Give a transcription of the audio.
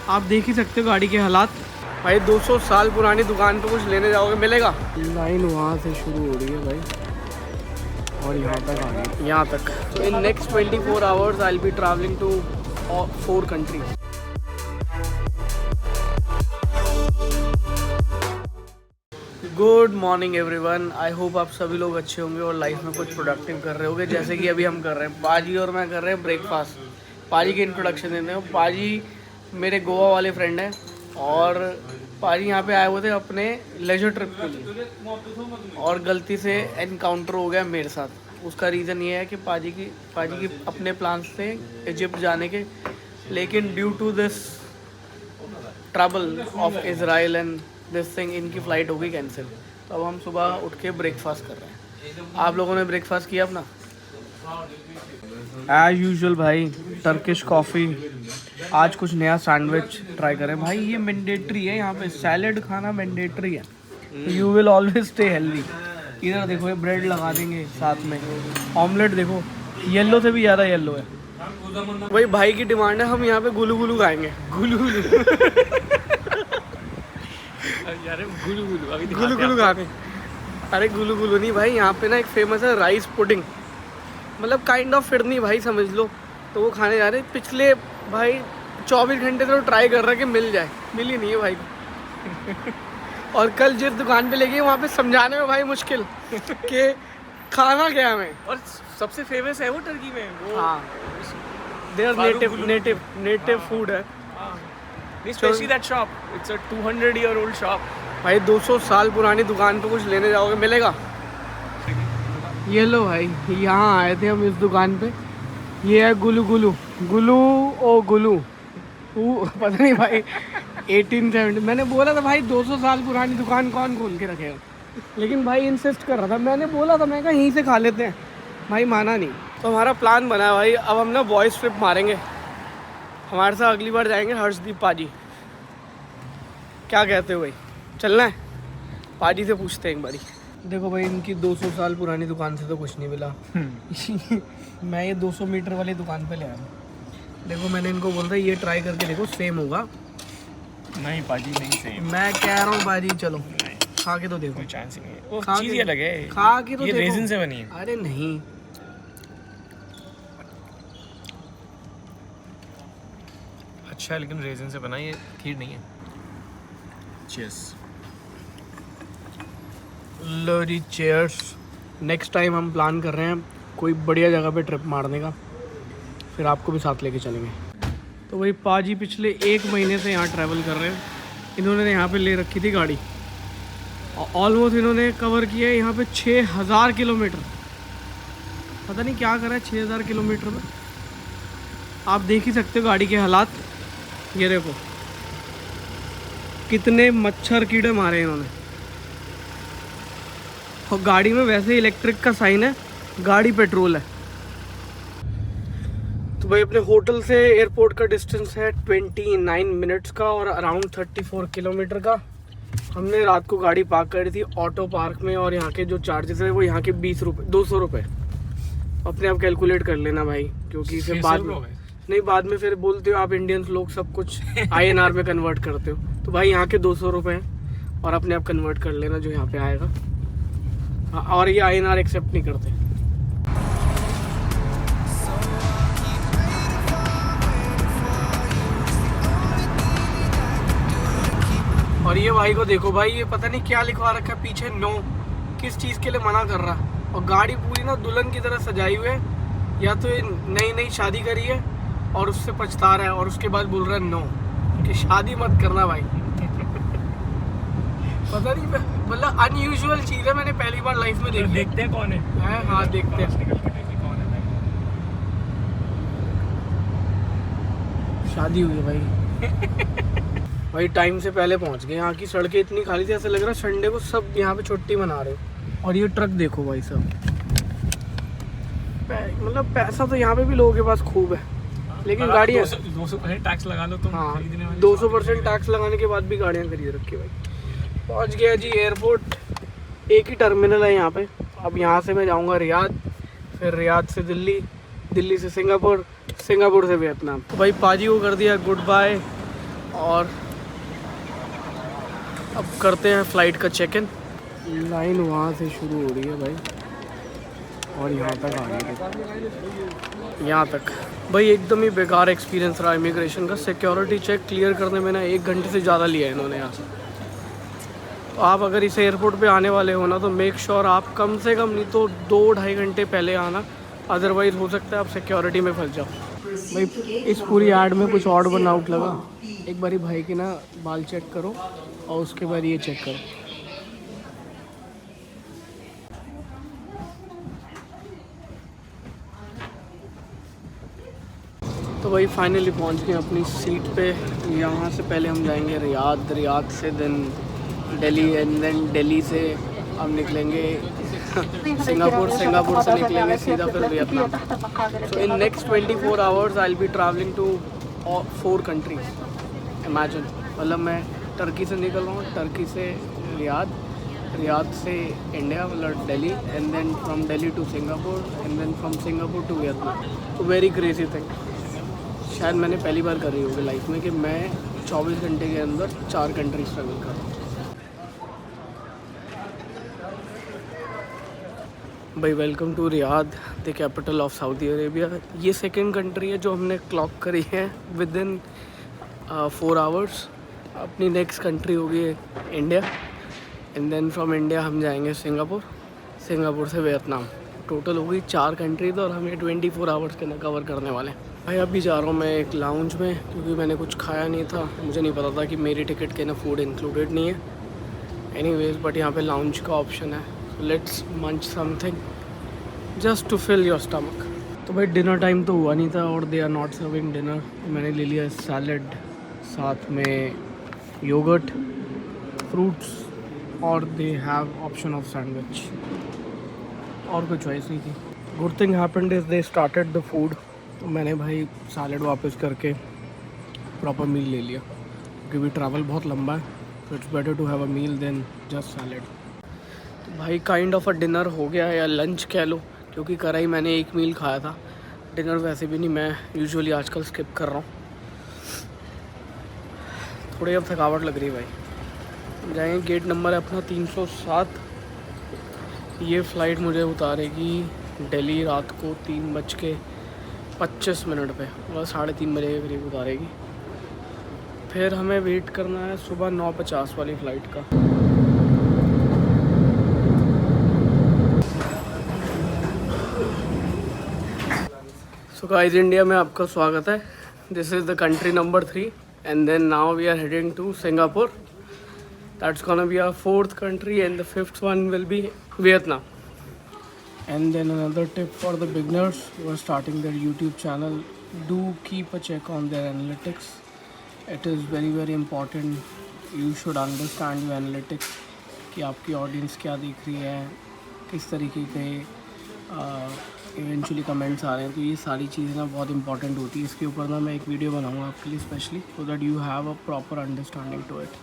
आप देख ही सकते हो गाड़ी के हालात। भाई 200 साल पुरानी दुकान पे कुछ लेने जाओगे मिलेगा? लाइन वहाँ से शुरू हो रही है भाई और यहाँ तक आ गई, यहाँ तक। तो in next 24 hours I will be travelling to 4 countries. Good morning everyone, I hope आप सभी लोग अच्छे होंगे और लाइफ में कुछ प्रोडक्टिव कर रहे होंगे, जैसे कि अभी हम कर रहे हैं। पाजी और मैं कर रहे हैं ब्रेकफास्ट। पाजी के इंट्रोडक्शन देते हैं। पाजी मेरे गोवा वाले फ्रेंड हैं और पाजी यहाँ पे आए हुए थे अपने लेजर ट्रिप के लिए और गलती से एनकाउंटर हो गया मेरे साथ। उसका रीज़न ये है कि पाजी की अपने प्लान्स थे इजिप्ट जाने के, लेकिन due to this trouble of Israel and this thing इनकी फ़्लाइट हो गई कैंसिल। तो अब हम सुबह उठ के ब्रेकफास्ट कर रहे हैं। आप लोगों ने ब्रेकफास्ट किया अपना? एज यूजुअल भाई, टर्किश कॉफ़ी। आज कुछ नया सैंडविच ट्राई करें भाई, ये मैंडेटरी है यहाँ पे, सैलेड खाना मैंडेटरी है। You will always stay healthy. इधर देखो ये ब्रेड लगा देंगे साथ में, ऑमलेट देखो येलो से भी ज़्यादा येलो है। वही भाई की डिमांड है, हम यहाँ पे गुलू गुलू खाएंगे। गुलू गुलू गुलू गुलू खाने। अरे गुलू गुलू नहीं भाई, यहाँ पे ना एक फेमस है राइस पुडिंग, मतलब काइंड ऑफ फिरनी भाई समझ लो। तो वो खाने जा रहे हैं। पिछले भाई 24 घंटे से ट्राई कर रहा है कि मिल जाए, मिल ही नहीं है भाई को। और कल जिस दुकान पे लेके वहाँ पे समझाने में भाई मुश्किल कि खाना क्या है हमें। और सबसे फेमस है वो टर्की में वो। हाँ, देयर नेटिव फूड है। Especially that shop. It's a 200-year-old shop. भाई 200 साल पुरानी दुकान पे कुछ लेने जाओगे मिलेगा? ये लो भाई, यहाँ आए थे हम इस दुकान पे। ये है गुलू गुलू गुलू ओ गुलू, पता नहीं भाई 1870। मैंने बोला था भाई 200 साल पुरानी दुकान कौन खोल के रखेगा, लेकिन भाई इंसिस्ट कर रहा था। मैंने बोला था, मैं कहा यहीं से खा लेते हैं, भाई माना नहीं। तो हमारा प्लान बना है भाई, अब हम ना बॉयज़ ट्रिप मारेंगे। हमारे साथ अगली बार जाएंगे हर्षदीप पाजी। क्या कहते हो भाई, चलना है? पाजी से पूछते हैं एक बारी। देखो भाई, इनकी 200 साल पुरानी दुकान से तो कुछ नहीं मिला। मैं ये 200 मीटर वाली दुकान पे ले आया हूँ। देखो मैंने इनको बोल रहा है ये ट्राई करके देखो, सेम होगा। नहीं पाजी नहीं सेम। मैं कह रहा हूँ पाजी चलो खा के तो देखो। कोई चांस ही नहीं है, वो खा चीज़ के- ही अलग है। खा के तो ये देखो। रेजिन से बनी है। अरे नहीं, अच्छा है लेकिन रेजिन से बना, ये खीर नहीं है। चीयर्स। लो जी चेयर्स। नेक्स्ट टाइम हम प्लान कर रहे हैं कोई बढ़िया जगह पे ट्रिप मारने का, फिर आपको भी साथ लेके चलेंगे। तो वही पाजी पिछले 1 महीने से यहाँ ट्रैवल कर रहे हैं। इन्होंने यहाँ पे ले रखी थी गाड़ी और ऑलमोस्ट इन्होंने कवर किया है यहाँ पे 6000 किलोमीटर। पता नहीं क्या करा है 6000 किलोमीटर में। आप देख ही सकते हो गाड़ी के हालात। ये देखो कितने मच्छर कीड़े मारे इन्होंने। और गाड़ी में वैसे इलेक्ट्रिक का साइन है, गाड़ी पेट्रोल है। तो भाई अपने होटल से एयरपोर्ट का डिस्टेंस है 29 मिनट्स का और अराउंड 34 किलोमीटर का। हमने रात को गाड़ी पार्क करी थी ऑटो पार्क में और यहाँ के जो चार्जेस है वो यहाँ के 20 रुपये 200 रुपये। अपने आप कैलकुलेट कर लेना भाई, क्योंकि फिर बाद में नहीं, बाद में फिर बोलते हो आप इंडियंस लोग सब कुछ INR में कन्वर्ट करते हो। तो भाई यहाँ के 200 रुपये हैं और अपने आप कन्वर्ट कर लेना जो यहाँ पे आएगा। और ये INR एक्सेप्ट नहीं करते। और ये भाई को देखो भाई, ये पता नहीं क्या लिखवा रखा है पीछे, नो, किस चीज़ के लिए मना कर रहा है। और गाड़ी पूरी ना दुल्हन की तरह सजाई हुई है, या तो ये नई नई शादी करी है और उससे पछता रहा है और उसके बाद बोल रहा है नो कि शादी मत करना भाई। पता नहीं, मतलब अनयूजुअल चीज़ है, मैंने पहली बार लाइफ में देखी। देखते हैं कौन है। हाँ देखते हैं कौन है शादी हुई है भाई। भाई टाइम से पहले पहुंच गए। यहाँ की सड़कें इतनी खाली थी, ऐसा लग रहा है संडे को सब यहाँ पे छुट्टी मना रहे हो। और ये ट्रक देखो भाई सब, मतलब पैसा तो यहाँ पे भी लोगों के पास खूब है, लेकिन गाड़ियाँ 200% टैक्स लगा लो तुम। हाँ 200% टैक्स लगाने के बाद भी गाड़ियाँ खरीद रखी है भाई। पहुँच गया जी एयरपोर्ट। एक ही टर्मिनल है यहाँ पे। अब यहाँ से मैं जाऊँगा रियाद, फिर रियाद से दिल्ली, दिल्ली से सिंगापुर, सिंगापुर से वियतनाम। तो भाई पाजी को कर दिया गुड बाय और अब करते हैं फ़्लाइट का चेक इन। लाइन वहाँ से शुरू हो रही है भाई और यहाँ तक आ गई है, यहाँ तक। भाई एकदम ही बेकार एक्सपीरियंस रहा इमिग्रेशन का। सिक्योरिटी चेक क्लियर करने में ना 1 घंटे से ज़्यादा लिया है इन्होंने यहाँ से। तो आप अगर इस एयरपोर्ट पे आने वाले हो ना तो मेक श्योर आप कम से कम नहीं तो 2-2.5 घंटे पहले आना, अदरवाइज़ हो सकता है आप सिक्योरिटी में फंस जाओ। भाई इस पूरी ऐड में कुछ ऑड वन आउट लगा। एक बारी भाई के ना बाल चेक करो और उसके बाद ये चेक करो। तो भाई फाइनली पहुंच गए अपनी सीट पे। यहाँ से पहले हम जाएंगे रियाद, रियाद से then Delhi and then Delhi से हम निकलेंगे सिंगापुर, सिंगापुर से निकलेंगे सीधा फिर Vietnam. So in next 24 hours I will be travelling to 4 countries. Imagine, मतलब मैं टर्की से निकल रहा हूँ, टर्की से रियाद, रियाद से इंडिया मतलब Delhi and then from Delhi to Singapore and then from Singapore to Vietnam. तो वेरी क्रेजी थिंग। शायद मैंने पहली बार करी होगी लाइफ में कि मैं 24 घंटे के अंदर 4 कंट्रीज ट्रैवल कर रहा हूँ। भाई welcome to Riyadh, the capital of Saudi Arabia. ये सेकंड कंट्री है जो हमने क्लॉक करी है विद इन 4 आवर्स। अपनी नेक्स्ट कंट्री होगी India and then from India हम जाएंगे सिंगापुर, सिंगापुर से वियतनाम। टोटल होगी 4 कंट्रीज और हम ये 24 आवर्स के ना कवर करने वाले हैं। भाई अभी जा रहा हूँ मैं एक लाउंज में क्योंकि मैंने कुछ खाया नहीं था। मुझे नहीं पता था कि मेरी टिकट के ना फूड इंक्लूडेड नहीं है। एनीवेज बट यहाँ पे लाउंज का ऑप्शन है। So let's munch something just to fill your stomach. तो भाई डिनर टाइम तो हुआ नहीं था और they are not serving dinner. मैंने ले लिया सैलड, साथ में योगर्ट, फ्रूट्स और they have option of sandwich. और कोई चॉइस नहीं थी। Good thing happened is they started the food. तो मैंने भाई सैलड वापस करके प्रॉपर मील ले लिया क्योंकि ट्रैवल बहुत लंबा है। तो it's better to have a meal then just salad. तो भाई काइंड ऑफ अ डिनर हो गया है या लंच कह लो, क्योंकि करा ही मैंने 1 मील खाया था। डिनर वैसे भी नहीं, मैं यूजुअली आजकल स्किप कर रहा हूँ। थोड़ी अब थकावट लग रही है भाई। जाएंगे, गेट नंबर है अपना 307। ये फ़्लाइट मुझे उतारेगी दिल्ली रात को 3:25 पे, मतलब 3:30 बजे के करीब उतारेगी। फिर हमें वेट करना है सुबह 9:50 वाली फ़्लाइट का। सो गाइस, इंडिया में आपका स्वागत है। This is the country number 3 and then now we are heading to Singapore. That's gonna be our 4th country and the 5th one will be Vietnam. And then another tip for the beginners who are starting their YouTube channel, do keep a check on their analytics. It is very very important. You should understand your analytics कि आपकी audience क्या देख रही है, किस तरीके के eventually comments आ रहे हैं। तो ये सारी चीज़ें ना बहुत इंपॉर्टेंट होती है। इसके ऊपर ना मैं एक वीडियो बनाऊँगा आपके लिए specially, so that you have a proper understanding to it.